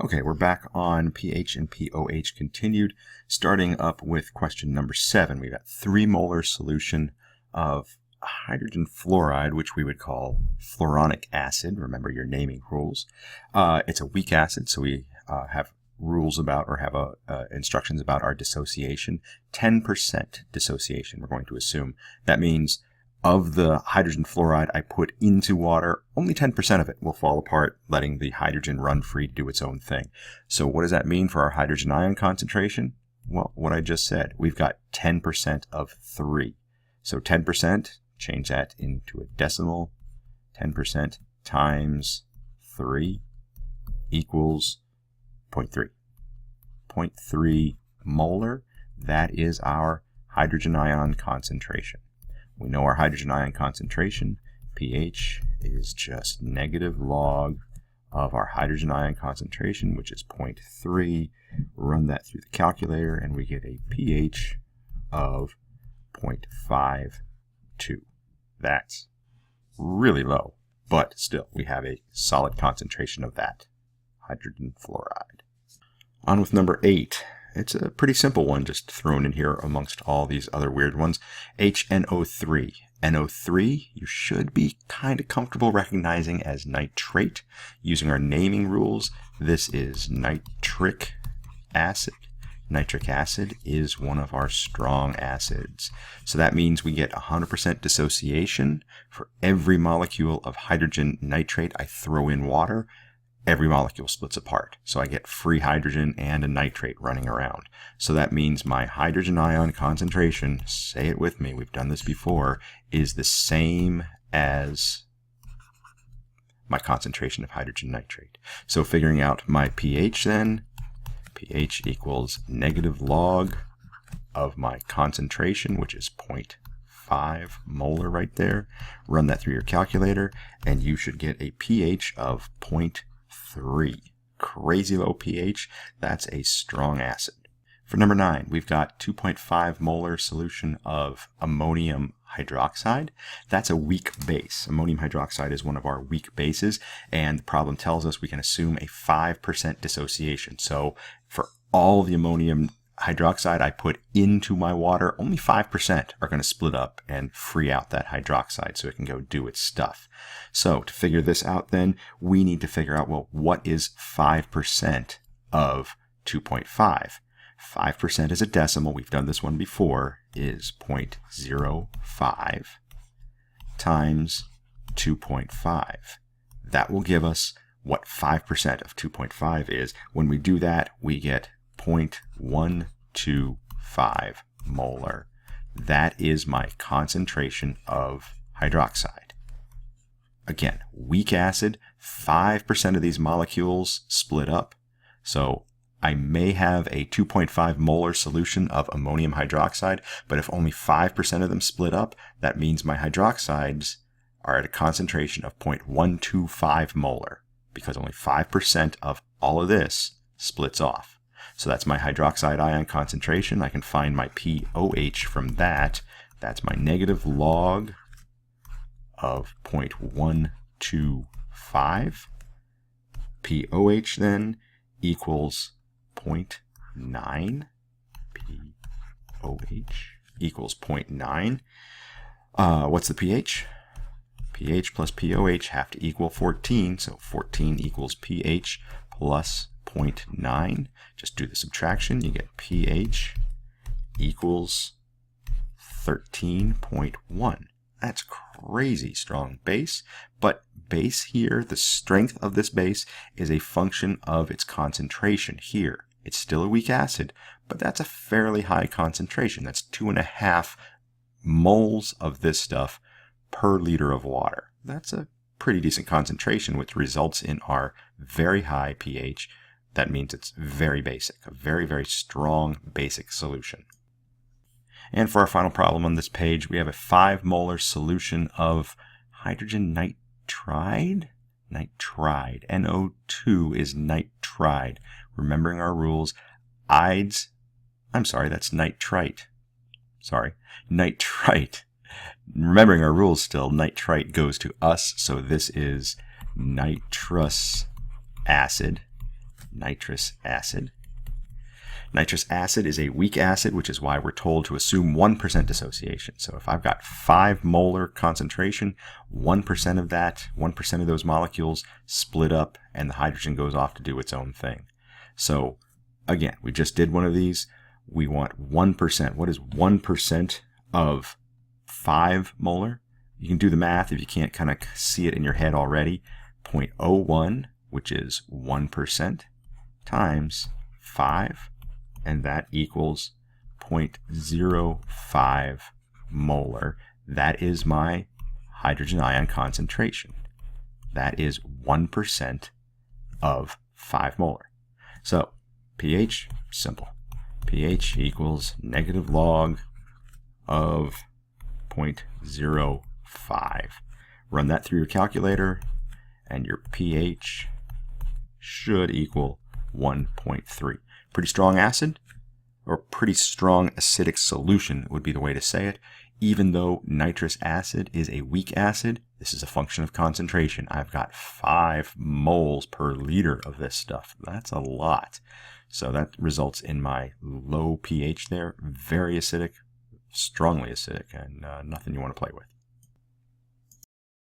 Okay, we're back on pH and pOH continued, starting up with question number 7. We've got 3 molar solution of hydrogen fluoride, which we would call fluoronic acid. Remember your naming rules. It's a weak acid, so we have rules about, or have instructions about our dissociation. 10% dissociation, we're going to assume. That means of the hydrogen fluoride I put into water, only 10% of it will fall apart, letting the hydrogen run free to do its own thing. So what does that mean for our hydrogen ion concentration? Well, what I just said, we've got 10% of 3. So 10%, change that into a decimal, 10% times 3 equals 0.3. 0.3 molar, that is our hydrogen ion concentration. We know our hydrogen ion concentration, pH, is just negative log of our hydrogen ion concentration, which is 0.3. Run that through the calculator, and we get a pH of 0.52. That's really low, but still, we have a solid concentration of that hydrogen fluoride. On with number 8. It's a pretty simple one, just thrown in here amongst all these other weird ones. HNO3. NO3, you should be kind of comfortable recognizing as nitrate. Using our naming rules, this is nitric acid. Nitric acid is one of our strong acids. So that means we get 100% dissociation. For every molecule of hydrogen nitrate I throw in water, every molecule splits apart. So I get free hydrogen and a nitrate running around. So that means my hydrogen ion concentration, say it with me, we've done this before, is the same as my concentration of hydrogen nitrate. So figuring out my pH then, pH equals negative log of my concentration, which is 0.5 molar right there. Run that through your calculator, and you should get a pH of 0.3. Crazy low pH. That's a strong acid. For number 9, we've got 2.5 molar solution of ammonium hydroxide. That's a weak base. Ammonium hydroxide is one of our weak bases, and the problem tells us we can assume a 5% dissociation. So for all the ammonium hydroxide I put into my water, only 5% are going to split up and free out that hydroxide so it can go do its stuff. So to figure this out then, we need to figure out, well, what is 5% of 2.5? 5% is a decimal, we've done this one before, is 0.05 times 2.5. That will give us what 5% of 2.5 is. When we do that, we get 0.125 molar. That is my concentration of hydroxide. Again, weak acid, 5% of these molecules split up. So I may have a 2.5 molar solution of ammonium hydroxide, but if only 5% of them split up, that means my hydroxides are at a concentration of 0.125 molar, because only 5% of all of this splits off. So that's my hydroxide ion concentration. I can find my pOH from that. That's my negative log of 0.125. pOH then equals 0.9. pOH equals 0.9. What's the pH? pH plus pOH have to equal 14, so 14 equals pH plus 0.9. Just do the subtraction, you get pH equals 13.1. That's crazy strong base, but base here, the strength of this base is a function of its concentration here. It's still a weak acid, but that's a fairly high concentration. That's 2.5 moles of this stuff per liter of water. That's a pretty decent concentration, which results in our very high pH. That means it's very basic, a very, very strong basic solution. And for our final problem on this page, we have a 5 molar solution of hydrogen nitride. Nitride. NO2 is nitride. Remembering our rules, that's nitrite. Nitrite. Remembering our rules still, nitrite goes to us, so this is nitrous acid. nitrous acid. Nitrous acid is a weak acid, which is why we're told to assume 1% dissociation. So if I've got 5 molar concentration, 1% of that, 1% of those molecules split up and the hydrogen goes off to do its own thing. So again, we just did one of these. We want 1%. What is 1% of 5 molar? You can do the math if you can't kind of see it in your head already. 0.01, which is 1%, times 5. And that equals 0.05 molar. That is my hydrogen ion concentration. That is 1% of 5 molar. So pH, simple. pH equals negative log of 0.05. Run that through your calculator, and your pH should equal 1.3. Pretty strong acid, or pretty strong acidic solution would be the way to say it. Even though nitrous acid is a weak acid, this is a function of concentration. I've got 5 moles per liter of this stuff. That's a lot. So that results in my low pH there. Very acidic, strongly acidic, and nothing you want to play with.